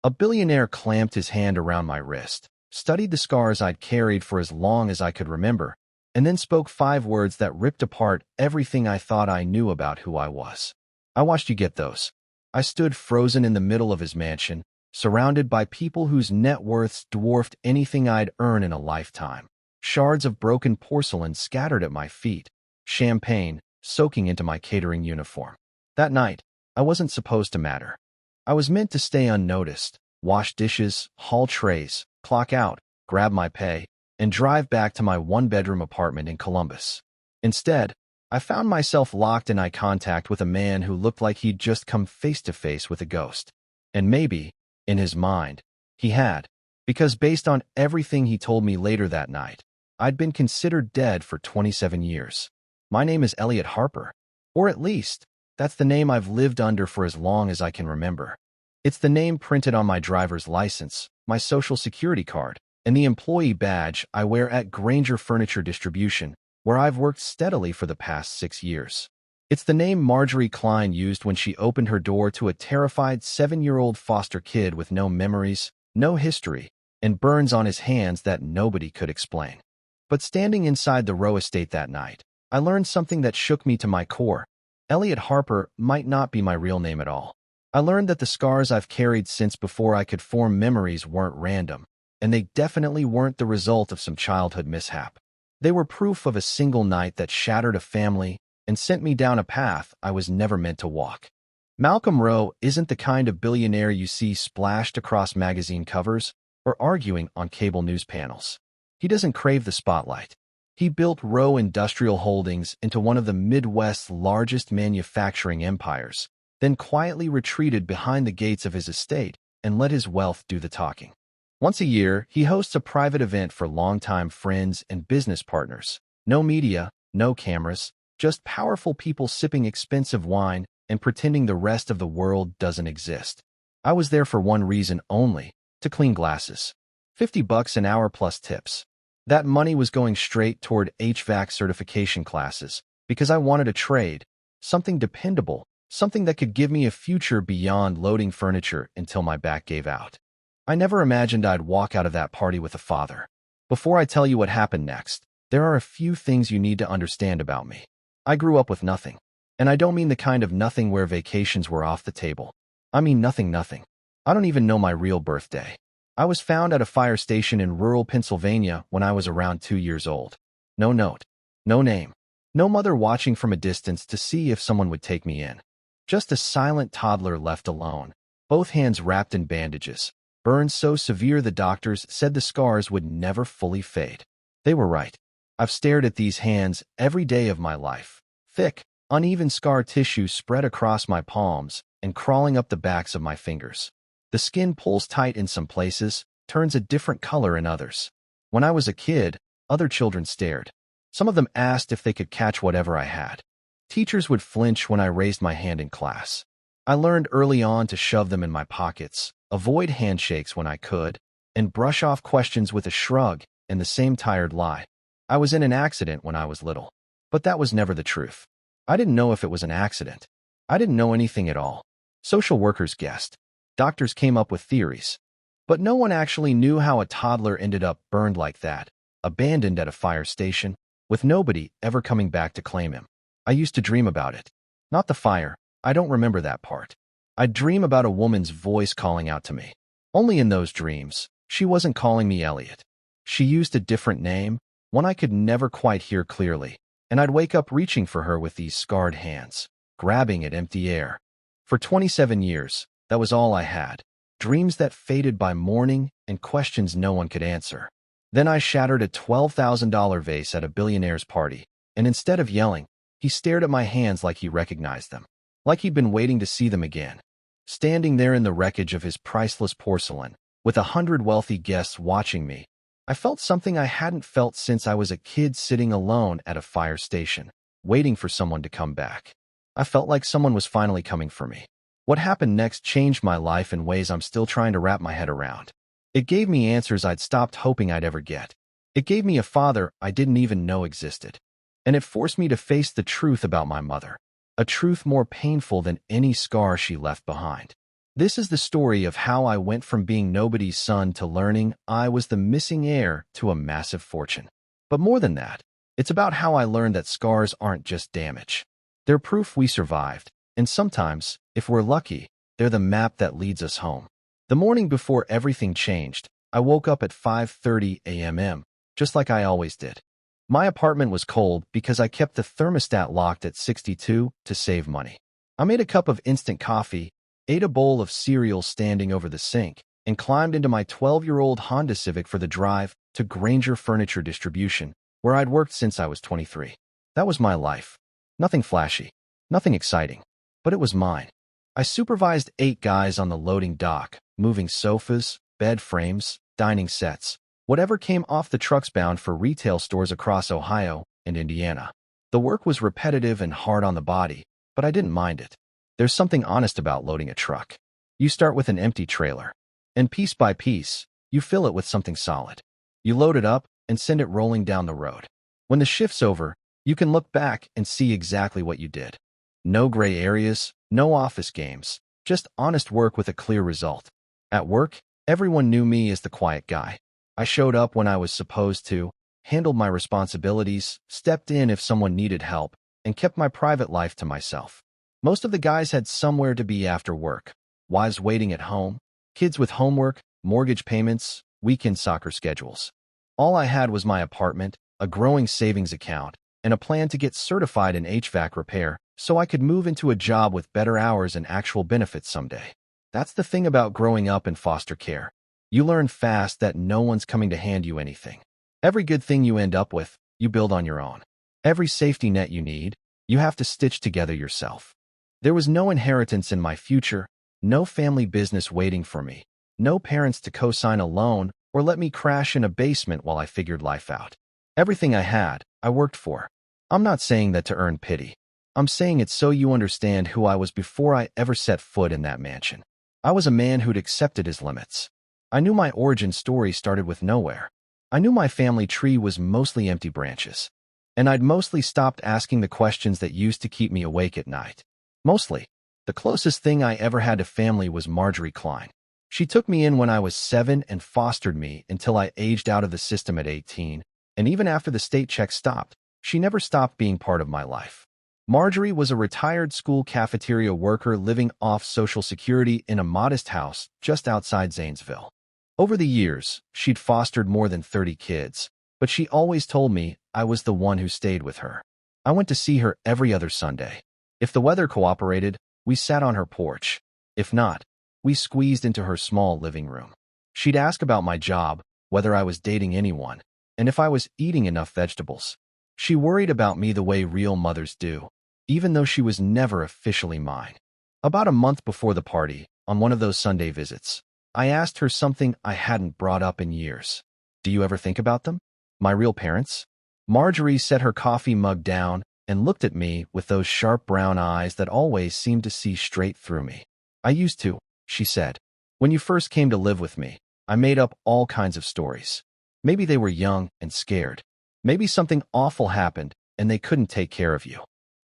A billionaire clamped his hand around my wrist, studied the scars I'd carried for as long as I could remember, and then spoke 5 words that ripped apart everything I thought I knew about who I was. I watched you get those. I stood frozen in the middle of his mansion, surrounded by people whose net worths dwarfed anything I'd earn in a lifetime. Shards of broken porcelain scattered at my feet, champagne soaking into my catering uniform. That night, I wasn't supposed to matter. I was meant to stay unnoticed, wash dishes, haul trays, clock out, grab my pay, and drive back to my one-bedroom apartment in Columbus. Instead, I found myself locked in eye contact with a man who looked like he'd just come face-to-face with a ghost. And maybe, in his mind, he had, because based on everything he told me later that night, I'd been considered dead for 27 years. My name is Elliot Harper, or at least, that's the name I've lived under for as long as I can remember. It's the name printed on my driver's license, my social security card, and the employee badge I wear at Granger Furniture Distribution, where I've worked steadily for the past 6 years. It's the name Marjorie Klein used when she opened her door to a terrified 7-year-old foster kid with no memories, no history, and burns on his hands that nobody could explain. But standing inside the Rowe estate that night, I learned something that shook me to my core. Elliot Harper might not be my real name at all. I learned that the scars I've carried since before I could form memories weren't random, and they definitely weren't the result of some childhood mishap. They were proof of a single night that shattered a family and sent me down a path I was never meant to walk. Malcolm Rowe isn't the kind of billionaire you see splashed across magazine covers or arguing on cable news panels. He doesn't crave the spotlight. He built Rowe Industrial Holdings into one of the Midwest's largest manufacturing empires, then quietly retreated behind the gates of his estate and let his wealth do the talking. Once a year, he hosts a private event for longtime friends and business partners. No media, no cameras, just powerful people sipping expensive wine and pretending the rest of the world doesn't exist. I was there for one reason only, to clean glasses. $50 an hour plus tips. That money was going straight toward HVAC certification classes because I wanted a trade, something dependable, something that could give me a future beyond loading furniture until my back gave out. I never imagined I'd walk out of that party with a father. Before I tell you what happened next, there are a few things you need to understand about me. I grew up with nothing. And I don't mean the kind of nothing where vacations were off the table. I mean nothing. I don't even know my real birthday. I was found at a fire station in rural Pennsylvania when I was around 2 years old. No note, no name, no mother watching from a distance to see if someone would take me in. Just a silent toddler left alone, both hands wrapped in bandages, burns so severe the doctors said the scars would never fully fade. They were right. I've stared at these hands every day of my life. Thick, uneven scar tissue spread across my palms and crawling up the backs of my fingers. The skin pulls tight in some places, turns a different color in others. When I was a kid, other children stared. Some of them asked if they could catch whatever I had. Teachers would flinch when I raised my hand in class. I learned early on to shove them in my pockets, avoid handshakes when I could, and brush off questions with a shrug and the same tired lie. I was in an accident when I was little. But that was never the truth. I didn't know if it was an accident. I didn't know anything at all. Social workers guessed. Doctors came up with theories. But no one actually knew how a toddler ended up burned like that, abandoned at a fire station, with nobody ever coming back to claim him. I used to dream about it. Not the fire. I don't remember that part. I'd dream about a woman's voice calling out to me. Only in those dreams, she wasn't calling me Elliot. She used a different name, one I could never quite hear clearly, and I'd wake up reaching for her with these scarred hands, grabbing at empty air. For 27 years, that was all I had. Dreams that faded by morning and questions no one could answer. Then I shattered a $12,000 vase at a billionaire's party, and instead of yelling, he stared at my hands like he recognized them, like he'd been waiting to see them again. Standing there in the wreckage of his priceless porcelain, with 100 wealthy guests watching me, I felt something I hadn't felt since I was a kid sitting alone at a fire station, waiting for someone to come back. I felt like someone was finally coming for me. What happened next changed my life in ways I'm still trying to wrap my head around. It gave me answers I'd stopped hoping I'd ever get. It gave me a father I didn't even know existed. And it forced me to face the truth about my mother, a truth more painful than any scar she left behind. This is the story of how I went from being nobody's son to learning I was the missing heir to a massive fortune. But more than that, it's about how I learned that scars aren't just damage. They're proof we survived, and sometimes, if we're lucky, they're the map that leads us home. The morning before everything changed, I woke up at 5:30 a.m., just like I always did. My apartment was cold because I kept the thermostat locked at 62 to save money. I made a cup of instant coffee, ate a bowl of cereal standing over the sink, and climbed into my 12-year-old Honda Civic for the drive to Granger Furniture Distribution, where I'd worked since I was 23. That was my life. Nothing flashy, nothing exciting, but it was mine. I supervised 8 guys on the loading dock, moving sofas, bed frames, dining sets, whatever came off the trucks bound for retail stores across Ohio and Indiana. The work was repetitive and hard on the body, but I didn't mind it. There's something honest about loading a truck. You start with an empty trailer, and piece by piece, you fill it with something solid. You load it up and send it rolling down the road. When the shift's over, you can look back and see exactly what you did. No gray areas, no office games, just honest work with a clear result. At work, everyone knew me as the quiet guy. I showed up when I was supposed to, handled my responsibilities, stepped in if someone needed help, and kept my private life to myself. Most of the guys had somewhere to be after work, wives waiting at home, kids with homework, mortgage payments, weekend soccer schedules. All I had was my apartment, a growing savings account, and a plan to get certified in HVAC repair so I could move into a job with better hours and actual benefits someday. That's the thing about growing up in foster care. You learn fast that no one's coming to hand you anything. Every good thing you end up with, you build on your own. Every safety net you need, you have to stitch together yourself. There was no inheritance in my future, no family business waiting for me, no parents to co-sign a loan or let me crash in a basement while I figured life out. Everything I had, I worked for. I'm not saying that to earn pity. I'm saying it so you understand who I was before I ever set foot in that mansion. I was a man who'd accepted his limits. I knew my origin story started with nowhere. I knew my family tree was mostly empty branches. And I'd mostly stopped asking the questions that used to keep me awake at night. Mostly. The closest thing I ever had to family was Marjorie Klein. She took me in when I was 7 and fostered me until I aged out of the system at 18, and even after the state check stopped, she never stopped being part of my life. Marjorie was a retired school cafeteria worker living off Social Security in a modest house just outside Zanesville. Over the years, she'd fostered more than 30 kids, but she always told me I was the one who stayed with her. I went to see her every other Sunday. If the weather cooperated, we sat on her porch. If not, we squeezed into her small living room. She'd ask about my job, whether I was dating anyone, and if I was eating enough vegetables. She worried about me the way real mothers do, even though she was never officially mine. About a month before the party, on one of those Sunday visits, I asked her something I hadn't brought up in years. Do you ever think about them? My real parents? Marjorie set her coffee mug down and looked at me with those sharp brown eyes that always seemed to see straight through me. I used to, she said. When you first came to live with me, I made up all kinds of stories. Maybe they were young and scared. Maybe something awful happened and they couldn't take care of you.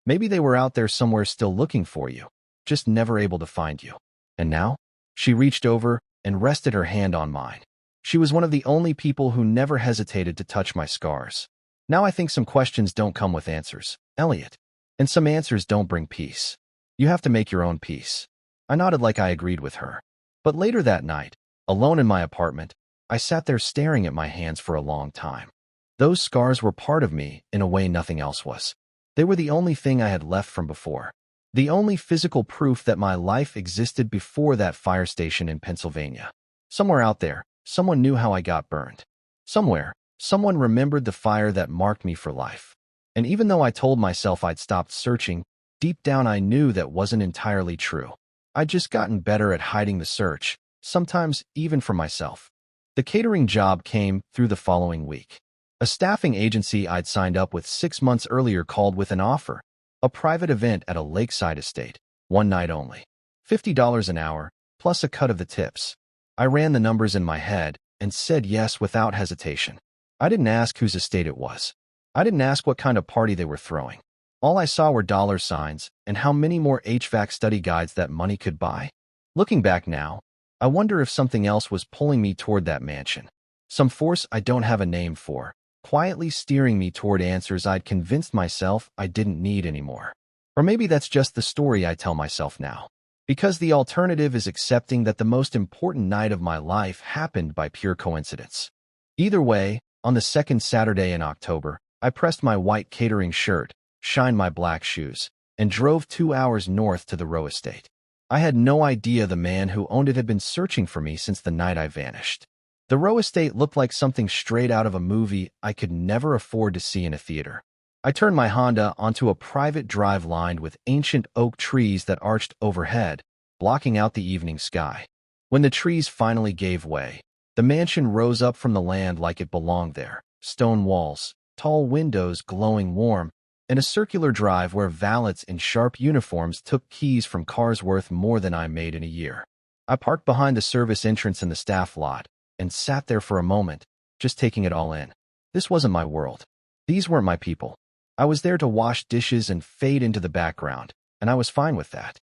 Maybe they were out there somewhere still looking for you, just never able to find you. And now? She reached over and rested her hand on mine. She was one of the only people who never hesitated to touch my scars. Now I think some questions don't come with answers, Elliot. And some answers don't bring peace. You have to make your own peace. I nodded like I agreed with her. But later that night, alone in my apartment, I sat there staring at my hands for a long time. Those scars were part of me in a way nothing else was. They were the only thing I had left from before. The only physical proof that my life existed before that fire station in Pennsylvania. Somewhere out there, someone knew how I got burned. Somewhere, someone remembered the fire that marked me for life. And even though I told myself I'd stopped searching, deep down I knew that wasn't entirely true. I'd just gotten better at hiding the search, sometimes even from myself. The catering job came through the following week. A staffing agency I'd signed up with 6 months earlier called with an offer. A private event at a lakeside estate, one night only. $50 an hour, plus a cut of the tips. I ran the numbers in my head and said yes without hesitation. I didn't ask whose estate it was. I didn't ask what kind of party they were throwing. All I saw were dollar signs and how many more HVAC study guides that money could buy. Looking back now, I wonder if something else was pulling me toward that mansion. Some force I don't have a name for, quietly steering me toward answers I'd convinced myself I didn't need anymore. Or maybe that's just the story I tell myself now. Because the alternative is accepting that the most important night of my life happened by pure coincidence. Either way, on the second Saturday in October, I pressed my white catering shirt, shined my black shoes, and drove 2 hours north to the Rowe estate. I had no idea the man who owned it had been searching for me since the night I vanished. The Rowe estate looked like something straight out of a movie I could never afford to see in a theater. I turned my Honda onto a private drive lined with ancient oak trees that arched overhead, blocking out the evening sky. When the trees finally gave way, the mansion rose up from the land like it belonged there. Stone walls, tall windows glowing warm, and a circular drive where valets in sharp uniforms took keys from cars worth more than I made in a year. I parked behind the service entrance in the staff lot and sat there for a moment, just taking it all in. This wasn't my world. These weren't my people. I was there to wash dishes and fade into the background, and I was fine with that.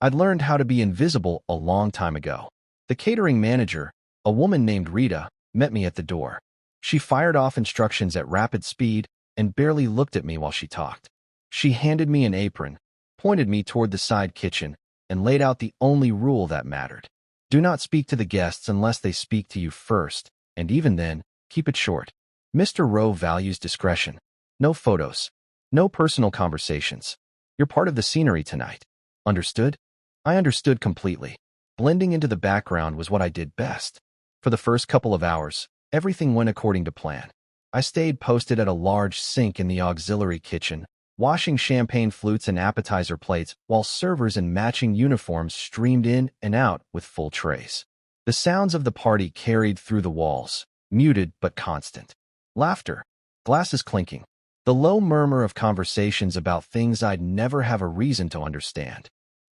I'd learned how to be invisible a long time ago. The catering manager, a woman named Rita, met me at the door. She fired off instructions at rapid speed and barely looked at me while she talked. She handed me an apron, pointed me toward the side kitchen, and laid out the only rule that mattered. Do not speak to the guests unless they speak to you first, and even then, keep it short. Mr. Rowe values discretion. No photos. No personal conversations. You're part of the scenery tonight. Understood? I understood completely. Blending into the background was what I did best. For the first couple of hours, everything went according to plan. I stayed posted at a large sink in the auxiliary kitchen, washing champagne flutes and appetizer plates while servers in matching uniforms streamed in and out with full trays. The sounds of the party carried through the walls, muted but constant. Laughter, glasses clinking, the low murmur of conversations about things I'd never have a reason to understand.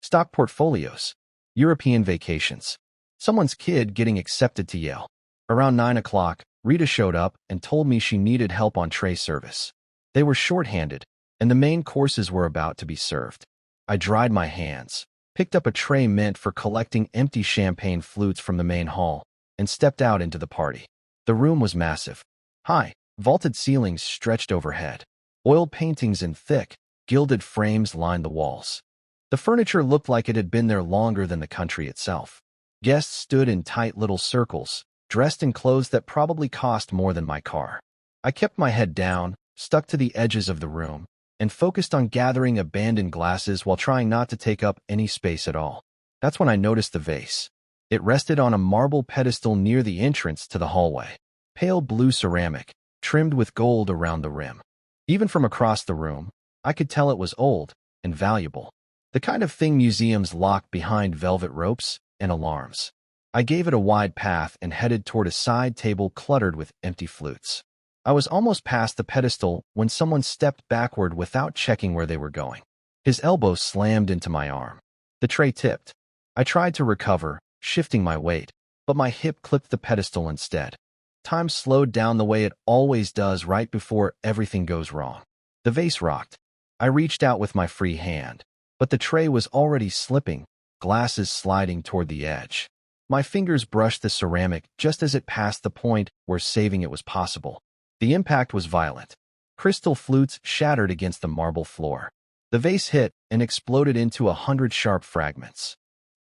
Stock portfolios, European vacations, someone's kid getting accepted to Yale. Around 9 o'clock, Rita showed up and told me she needed help on tray service. They were short-handed, and the main courses were about to be served. I dried my hands, picked up a tray meant for collecting empty champagne flutes from the main hall, and stepped out into the party. The room was massive. High, vaulted ceilings stretched overhead. Oil paintings in thick, gilded frames lined the walls. The furniture looked like it had been there longer than the country itself. Guests stood in tight little circles, dressed in clothes that probably cost more than my car. I kept my head down, stuck to the edges of the room, and focused on gathering abandoned glasses while trying not to take up any space at all. That's when I noticed the vase. It rested on a marble pedestal near the entrance to the hallway. Pale blue ceramic, trimmed with gold around the rim. Even from across the room, I could tell it was old and valuable. The kind of thing museums lock behind velvet ropes and alarms. I gave it a wide path and headed toward a side table cluttered with empty flutes. I was almost past the pedestal when someone stepped backward without checking where they were going. His elbow slammed into my arm. The tray tipped. I tried to recover, shifting my weight, but my hip clipped the pedestal instead. Time slowed down the way it always does right before everything goes wrong. The vase rocked. I reached out with my free hand, but the tray was already slipping, glasses sliding toward the edge. My fingers brushed the ceramic just as it passed the point where saving it was possible. The impact was violent. Crystal flutes shattered against the marble floor. The vase hit and exploded into 100 sharp fragments.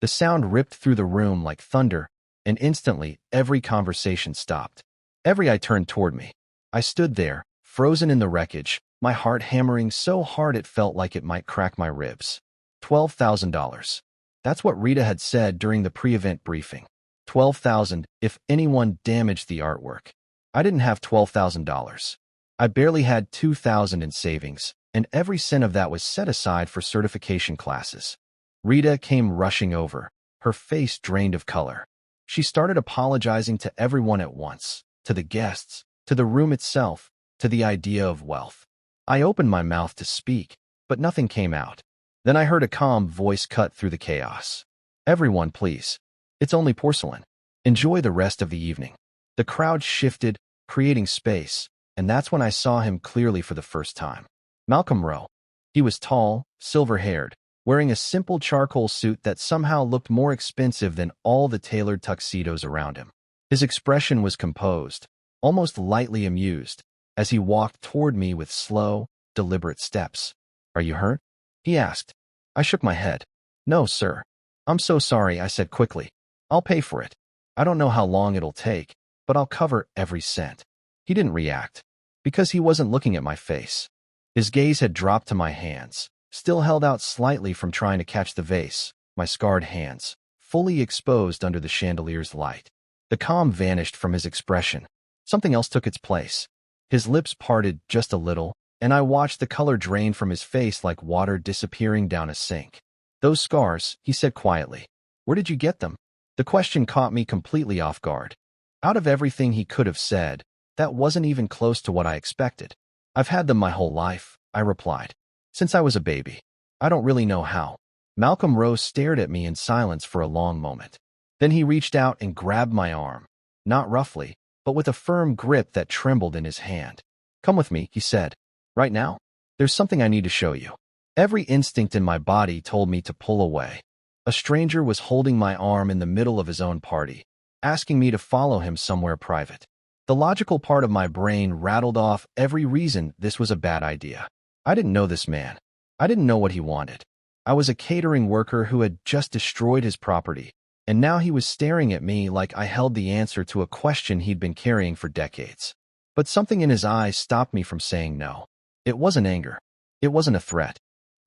The sound ripped through the room like thunder, and instantly every conversation stopped. Every eye turned toward me. I stood there, frozen in the wreckage, my heart hammering so hard it felt like it might crack my ribs. $12,000. That's what Rita had said during the pre-event briefing. $12,000 if anyone damaged the artwork. I didn't have $12,000. I barely had $2,000 in savings, and every cent of that was set aside for certification classes. Rita came rushing over, her face drained of color. She started apologizing to everyone at once, to the guests, to the room itself, to the idea of wealth. I opened my mouth to speak, but nothing came out. Then I heard a calm voice cut through the chaos. Everyone, please. It's only porcelain. Enjoy the rest of the evening. The crowd shifted, creating space, and that's when I saw him clearly for the first time. Malcolm Rowe. He was tall, silver-haired, wearing a simple charcoal suit that somehow looked more expensive than all the tailored tuxedos around him. His expression was composed, almost lightly amused, as he walked toward me with slow, deliberate steps. "Are you hurt?" he asked. I shook my head. "No, sir." "I'm so sorry," I said quickly. "I'll pay for it. I don't know how long it'll take, but I'll cover every cent." He didn't react, because he wasn't looking at my face. His gaze had dropped to my hands, still held out slightly from trying to catch the vase, my scarred hands, fully exposed under the chandelier's light. The calm vanished from his expression. Something else took its place. His lips parted just a little, and I watched the color drain from his face like water disappearing down a sink. "Those scars," he said quietly. "Where did you get them?" The question caught me completely off guard. Out of everything he could have said, that wasn't even close to what I expected. "I've had them my whole life," I replied. "Since I was a baby. I don't really know how." Malcolm Rose stared at me in silence for a long moment. Then he reached out and grabbed my arm, not roughly, but with a firm grip that trembled in his hand. "Come with me," he said. "Right now? There's something I need to show you." Every instinct in my body told me to pull away. A stranger was holding my arm in the middle of his own party, asking me to follow him somewhere private. The logical part of my brain rattled off every reason this was a bad idea. I didn't know this man. I didn't know what he wanted. I was a catering worker who had just destroyed his property, and now he was staring at me like I held the answer to a question he'd been carrying for decades. But something in his eyes stopped me from saying no. It wasn't anger. It wasn't a threat.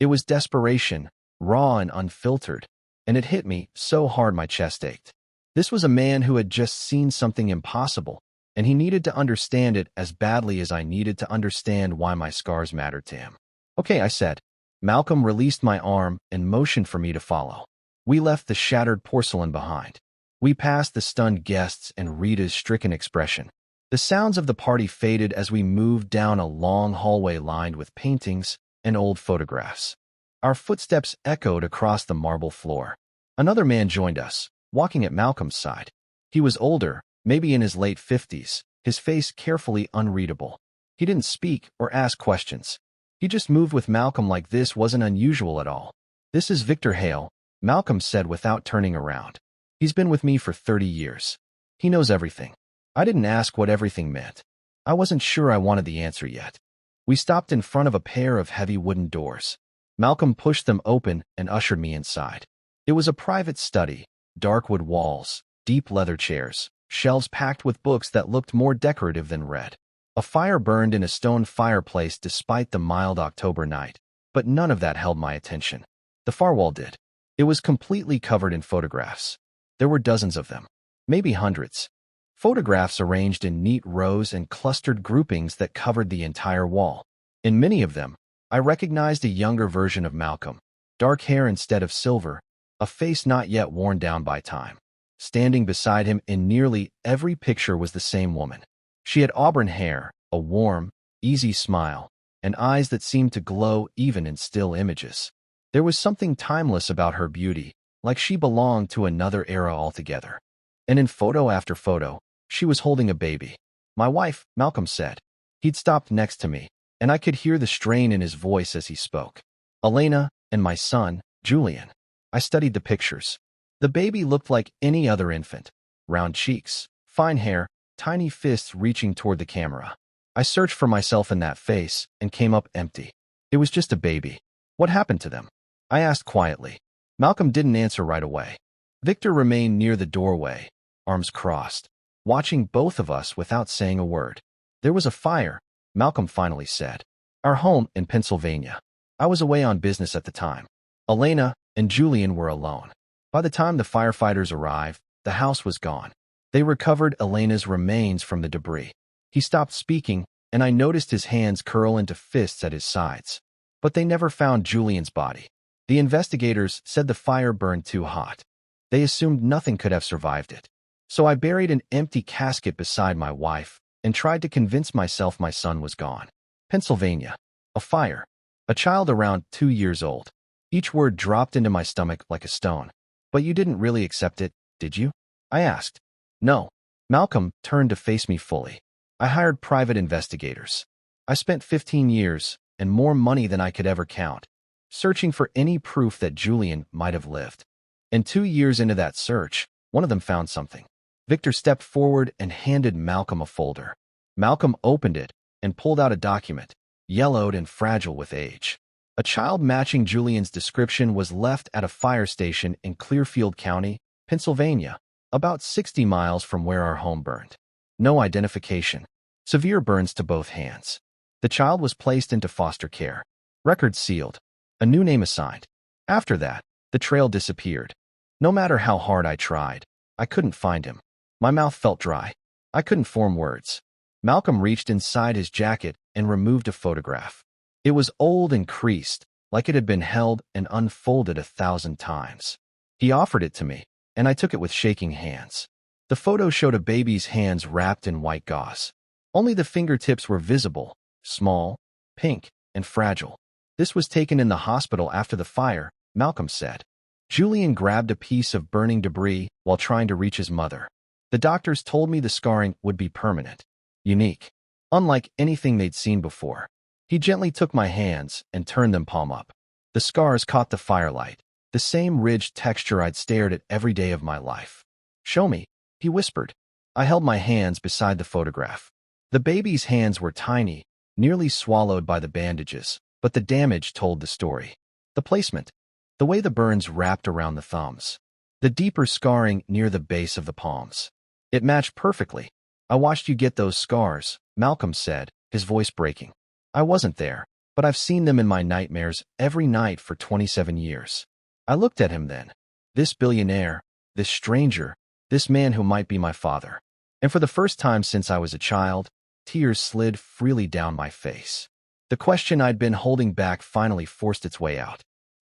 It was desperation, raw and unfiltered, and it hit me so hard my chest ached. This was a man who had just seen something impossible, and he needed to understand it as badly as I needed to understand why my scars mattered to him. "Okay," I said. Malcolm released my arm and motioned for me to follow. We left the shattered porcelain behind. We passed the stunned guests and Rita's stricken expression. The sounds of the party faded as we moved down a long hallway lined with paintings and old photographs. Our footsteps echoed across the marble floor. Another man joined us, walking at Malcolm's side. He was older, maybe in his late 50s, his face carefully unreadable. He didn't speak or ask questions. He just moved with Malcolm like this wasn't unusual at all. "This is Victor Hale," Malcolm said without turning around. "He's been with me for 30 years. He knows everything." I didn't ask what everything meant. I wasn't sure I wanted the answer yet. We stopped in front of a pair of heavy wooden doors. Malcolm pushed them open and ushered me inside. It was a private study, dark wood walls, deep leather chairs, shelves packed with books that looked more decorative than read. A fire burned in a stone fireplace despite the mild October night, but none of that held my attention. The far wall did. It was completely covered in photographs. There were dozens of them, maybe hundreds. Photographs arranged in neat rows and clustered groupings that covered the entire wall. In many of them, I recognized a younger version of Malcolm, dark hair instead of silver, a face not yet worn down by time. Standing beside him in nearly every picture was the same woman. She had auburn hair, a warm, easy smile, and eyes that seemed to glow even in still images. There was something timeless about her beauty, like she belonged to another era altogether. And in photo after photo, she was holding a baby. "My wife," Malcolm said. He'd stopped next to me, and I could hear the strain in his voice as he spoke. "Elena, and my son, Julian." I studied the pictures. The baby looked like any other infant. Round cheeks, fine hair, tiny fists reaching toward the camera. I searched for myself in that face and came up empty. It was just a baby. "What happened to them?" I asked quietly. Malcolm didn't answer right away. Victor remained near the doorway, arms crossed, watching both of us without saying a word. "There was a fire," Malcolm finally said. "Our home in Pennsylvania. I was away on business at the time. Elena and Julian were alone. By the time the firefighters arrived, the house was gone. They recovered Elena's remains from the debris." He stopped speaking, and I noticed his hands curl into fists at his sides. "But they never found Julian's body. The investigators said the fire burned too hot. They assumed nothing could have survived it. So I buried an empty casket beside my wife and tried to convince myself my son was gone. Pennsylvania. A fire. A child around 2 years old." Each word dropped into my stomach like a stone. "But you didn't really accept it, did you?" I asked. "No." Malcolm turned to face me fully. "I hired private investigators. I spent 15 years and more money than I could ever count. searching for any proof that Julian might have lived. And 2 years into that search, one of them found something. Victor stepped forward and handed Malcolm a folder. Malcolm opened it and pulled out a document, yellowed and fragile with age. A child matching Julian's description was left at a fire station in Clearfield County, Pennsylvania, about 60 miles from where our home burned. No identification. Severe burns to both hands. The child was placed into foster care. Records sealed. A new name assigned. After that, the trail disappeared. No matter how hard I tried, I couldn't find him. My mouth felt dry. I couldn't form words. Malcolm reached inside his jacket and removed a photograph. It was old and creased, like it had been held and unfolded 1,000 times. He offered it to me, and I took it with shaking hands. The photo showed a baby's hands wrapped in white gauze. Only the fingertips were visible, small, pink, and fragile. This was taken in the hospital after the fire, Malcolm said. Julian grabbed a piece of burning debris while trying to reach his mother. The doctors told me the scarring would be permanent, unique, unlike anything they'd seen before. He gently took my hands and turned them palm up. The scars caught the firelight, the same ridged texture I'd stared at every day of my life. "Show me," he whispered. I held my hands beside the photograph. The baby's hands were tiny, nearly swallowed by the bandages, but the damage told the story. The placement, the way the burns wrapped around the thumbs, the deeper scarring near the base of the palms. It matched perfectly. "I watched you get those scars," Malcolm said, his voice breaking. "I wasn't there, but I've seen them in my nightmares every night for 27 years. I looked at him then. This billionaire, this stranger, this man who might be my father. And for the first time since I was a child, tears slid freely down my face. The question I'd been holding back finally forced its way out.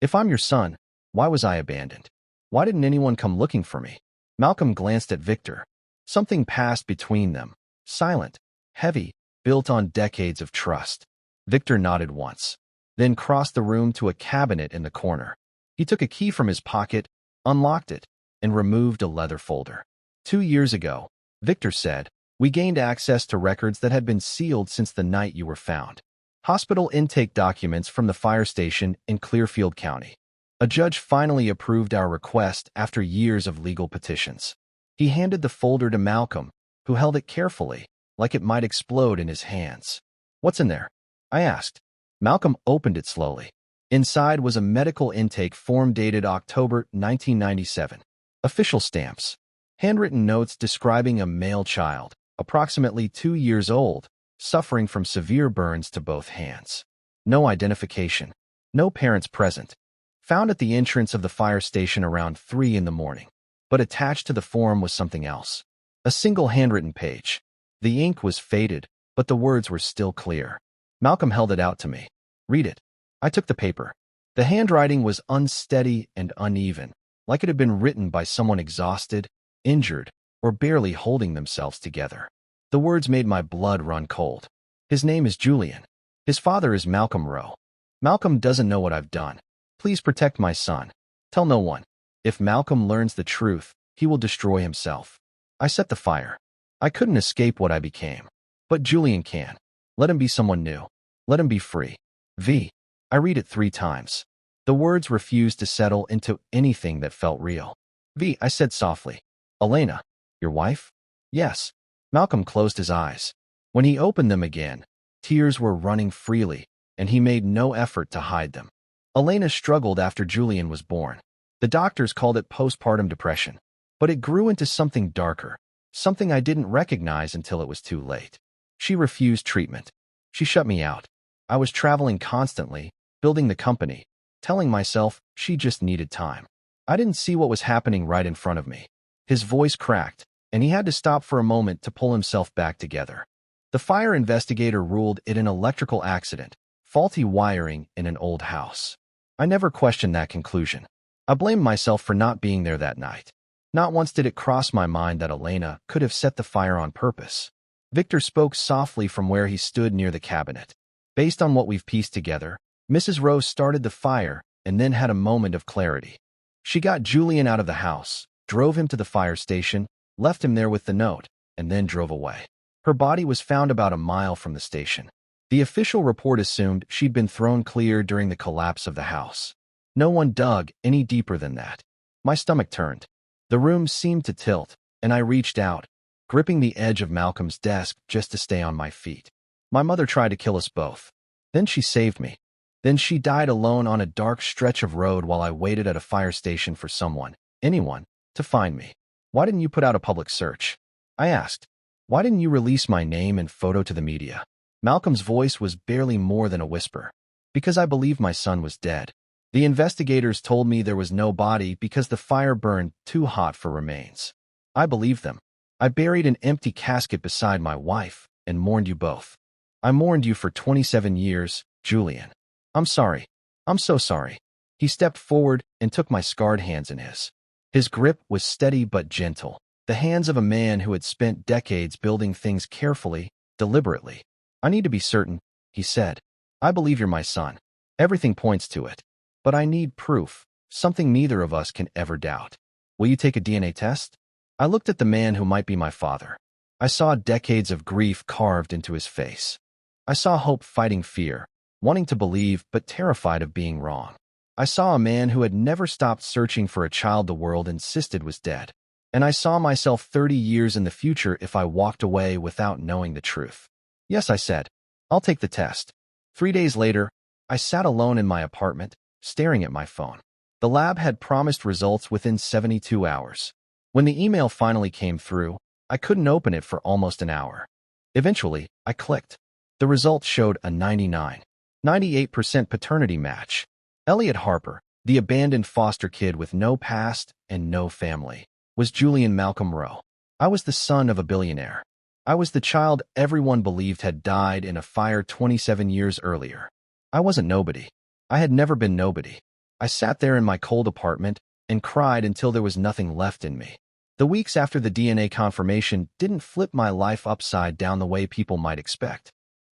If I'm your son, why was I abandoned? Why didn't anyone come looking for me?" Malcolm glanced at Victor. Something passed between them, silent, heavy, built on decades of trust. Victor nodded once, then crossed the room to a cabinet in the corner. He took a key from his pocket, unlocked it, and removed a leather folder. 2 years ago, Victor said, we gained access to records that had been sealed since the night you were found. Hospital intake documents from the fire station in Clearfield County. A judge finally approved our request after years of legal petitions. He handed the folder to Malcolm, who held it carefully, like it might explode in his hands. "What's in there?" I asked. Malcolm opened it slowly. Inside was a medical intake form dated October 1997. Official stamps. Handwritten notes describing a male child, approximately 2 years old, suffering from severe burns to both hands. No identification. No parents present. Found at the entrance of the fire station around 3 in the morning. But attached to the form was something else. A single handwritten page. The ink was faded, but the words were still clear. Malcolm held it out to me. "Read it." I took the paper. The handwriting was unsteady and uneven, like it had been written by someone exhausted, injured, or barely holding themselves together. The words made my blood run cold. "His name is Julian. His father is Malcolm Rowe. Malcolm doesn't know what I've done. Please protect my son. Tell no one. If Malcolm learns the truth, he will destroy himself." I set the fire. I couldn't escape what I became. But Julian can. Let him be someone new. Let him be free. V. I read it 3 times. The words refused to settle into anything that felt real. "V," I said softly. "Elena, your wife?" "Yes." Malcolm closed his eyes. When he opened them again, tears were running freely, and he made no effort to hide them. "Elena struggled after Julian was born. The doctors called it postpartum depression. But it grew into something darker, something I didn't recognize until it was too late. She refused treatment. She shut me out. I was traveling constantly, building the company, telling myself she just needed time. I didn't see what was happening right in front of me." His voice cracked, and he had to stop for a moment to pull himself back together. The fire investigator ruled it an electrical accident, faulty wiring in an old house. I never questioned that conclusion. I blamed myself for not being there that night. Not once did it cross my mind that Elena could have set the fire on purpose. Victor spoke softly from where he stood near the cabinet. "Based on what we've pieced together, Mrs. Rose started the fire and then had a moment of clarity. She got Julian out of the house, drove him to the fire station, left him there with the note, and then drove away. Her body was found about a mile from the station. The official report assumed she'd been thrown clear during the collapse of the house. No one dug any deeper than that. My stomach turned. The room seemed to tilt, and I reached out, gripping the edge of Malcolm's desk just to stay on my feet. My mother tried to kill us both. Then she saved me. Then she died alone on a dark stretch of road while I waited at a fire station for someone, anyone, to find me. Why didn't you put out a public search? I asked. Why didn't you release my name and photo to the media? Malcolm's voice was barely more than a whisper. Because I believed my son was dead. The investigators told me there was no body because the fire burned too hot for remains. I believed them. I buried an empty casket beside my wife and mourned you both. I mourned you for 27 years, Julian. I'm sorry. I'm so sorry. He stepped forward and took my scarred hands in his. His grip was steady but gentle, the hands of a man who had spent decades building things carefully, deliberately. I need to be certain, he said. I believe you're my son. Everything points to it. But I need proof, something neither of us can ever doubt. Will you take a DNA test? I looked at the man who might be my father. I saw decades of grief carved into his face. I saw hope fighting fear, wanting to believe but terrified of being wrong. I saw a man who had never stopped searching for a child the world insisted was dead. And I saw myself 30 years in the future if I walked away without knowing the truth. Yes, I said. I'll take the test. 3 days later, I sat alone in my apartment, staring at my phone. The lab had promised results within 72 hours. When the email finally came through, I couldn't open it for almost an hour. Eventually, I clicked. The results showed a 98% paternity match. Elliot Harper, the abandoned foster kid with no past and no family, was Julian Malcolm Rowe. I was the son of a billionaire. I was the child everyone believed had died in a fire 27 years earlier. I wasn't nobody. I had never been nobody. I sat there in my cold apartment and cried until there was nothing left in me. The weeks after the DNA confirmation didn't flip my life upside down the way people might expect.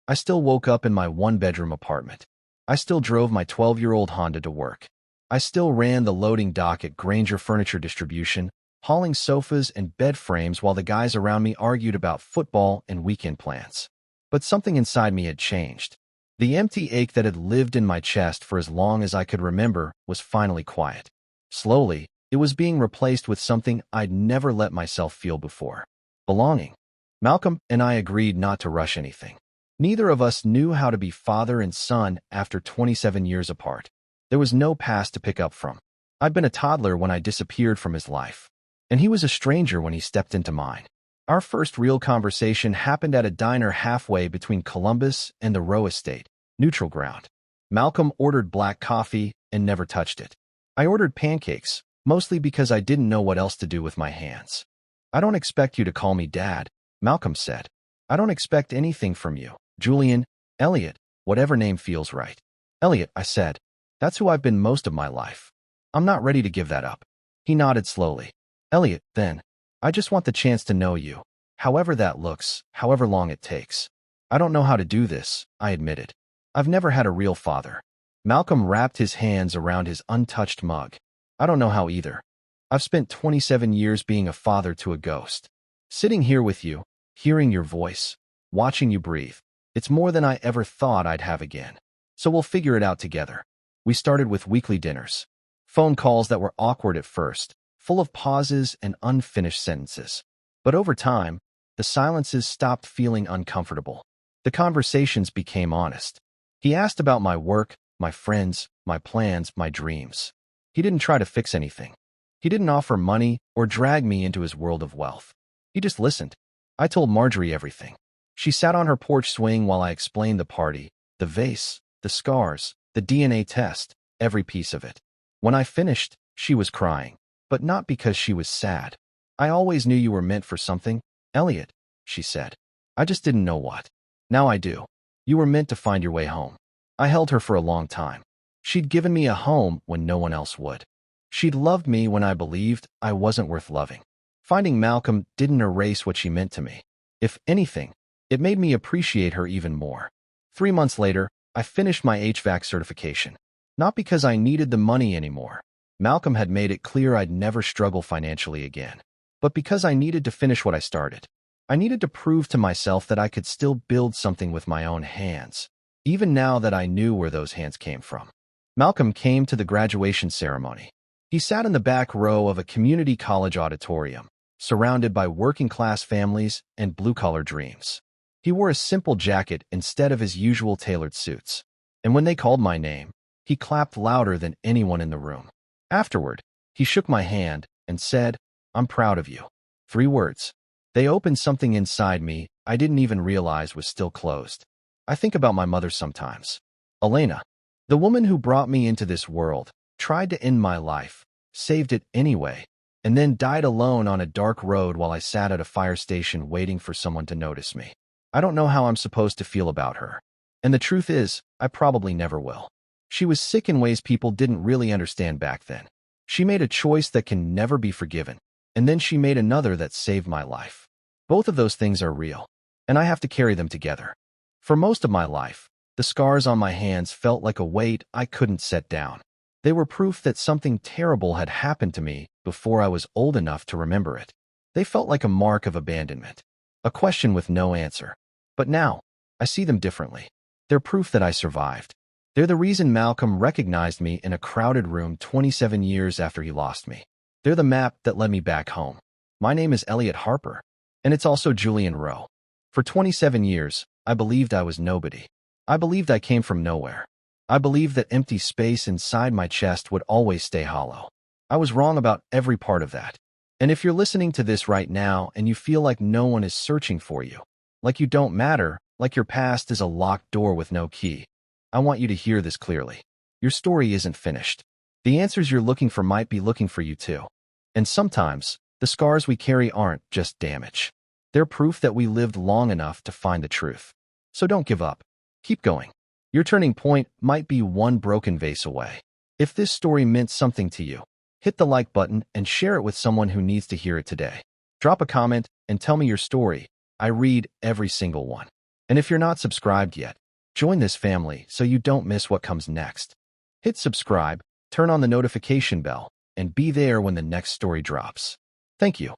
I still woke up in my one-bedroom apartment. I still drove my 12-year-old Honda to work. I still ran the loading dock at Granger Furniture Distribution, hauling sofas and bed frames while the guys around me argued about football and weekend plans. But something inside me had changed. The empty ache that had lived in my chest for as long as I could remember was finally quiet. Slowly, it was being replaced with something I'd never let myself feel before. Belonging. Malcolm and I agreed not to rush anything. Neither of us knew how to be father and son after 27 years apart. There was no past to pick up from. I'd been a toddler when I disappeared from his life, and he was a stranger when he stepped into mine. Our first real conversation happened at a diner halfway between Columbus and the Rowe estate, neutral ground. Malcolm ordered black coffee and never touched it. I ordered pancakes, mostly because I didn't know what else to do with my hands. I don't expect you to call me Dad, Malcolm said. I don't expect anything from you, Julian, Elliot, whatever name feels right. Elliot, I said. That's who I've been most of my life. I'm not ready to give that up. He nodded slowly. Elliot, then. I just want the chance to know you, however that looks, however long it takes. I don't know how to do this, I admitted. I've never had a real father. Malcolm wrapped his hands around his untouched mug. I don't know how either. I've spent 27 years being a father to a ghost. Sitting here with you, hearing your voice, watching you breathe. It's more than I ever thought I'd have again. So we'll figure it out together. We started with weekly dinners. Phone calls that were awkward at first, full of pauses and unfinished sentences. But over time, the silences stopped feeling uncomfortable. The conversations became honest. He asked about my work, my friends, my plans, my dreams. He didn't try to fix anything. He didn't offer money or drag me into his world of wealth. He just listened. I told Marjorie everything. She sat on her porch swing while I explained the party, the vase, the scars, the DNA test, every piece of it. When I finished, she was crying, but not because she was sad. I always knew you were meant for something, Elliot, she said. I just didn't know what. Now I do. You were meant to find your way home. I held her for a long time. She'd given me a home when no one else would. She'd loved me when I believed I wasn't worth loving. Finding Malcolm didn't erase what she meant to me. If anything, it made me appreciate her even more. 3 months later, I finished my HVAC certification. Not because I needed the money anymore. Malcolm had made it clear I'd never struggle financially again. But because I needed to finish what I started. I needed to prove to myself that I could still build something with my own hands, even now that I knew where those hands came from. Malcolm came to the graduation ceremony. He sat in the back row of a community college auditorium, surrounded by working-class families and blue-collar dreams. He wore a simple jacket instead of his usual tailored suits. And when they called my name, he clapped louder than anyone in the room. Afterward, he shook my hand and said, "I'm proud of you." 3 words. They opened something inside me I didn't even realize was still closed. I think about my mother sometimes. Elena, the woman who brought me into this world, tried to end my life, saved it anyway, and then died alone on a dark road while I sat at a fire station waiting for someone to notice me. I don't know how I'm supposed to feel about her. And the truth is, I probably never will. She was sick in ways people didn't really understand back then. She made a choice that can never be forgiven, and then she made another that saved my life. Both of those things are real, and I have to carry them together. For most of my life, the scars on my hands felt like a weight I couldn't set down. They were proof that something terrible had happened to me before I was old enough to remember it. They felt like a mark of abandonment, a question with no answer. But now, I see them differently. They're proof that I survived. They're the reason Malcolm recognized me in a crowded room 27 years after he lost me. They're the map that led me back home. My name is Elliot Harper, and it's also Julian Rowe. For 27 years, I believed I was nobody. I believed I came from nowhere. I believed that empty space inside my chest would always stay hollow. I was wrong about every part of that. And if you're listening to this right now and you feel like no one is searching for you, like you don't matter, like your past is a locked door with no key, I want you to hear this clearly. Your story isn't finished. The answers you're looking for might be looking for you too. And sometimes, the scars we carry aren't just damage. They're proof that we lived long enough to find the truth. So don't give up. Keep going. Your turning point might be one broken vase away. If this story meant something to you, hit the like button and share it with someone who needs to hear it today. Drop a comment and tell me your story. I read every single one. And if you're not subscribed yet, join this family so you don't miss what comes next. Hit subscribe, turn on the notification bell, and be there when the next story drops. Thank you.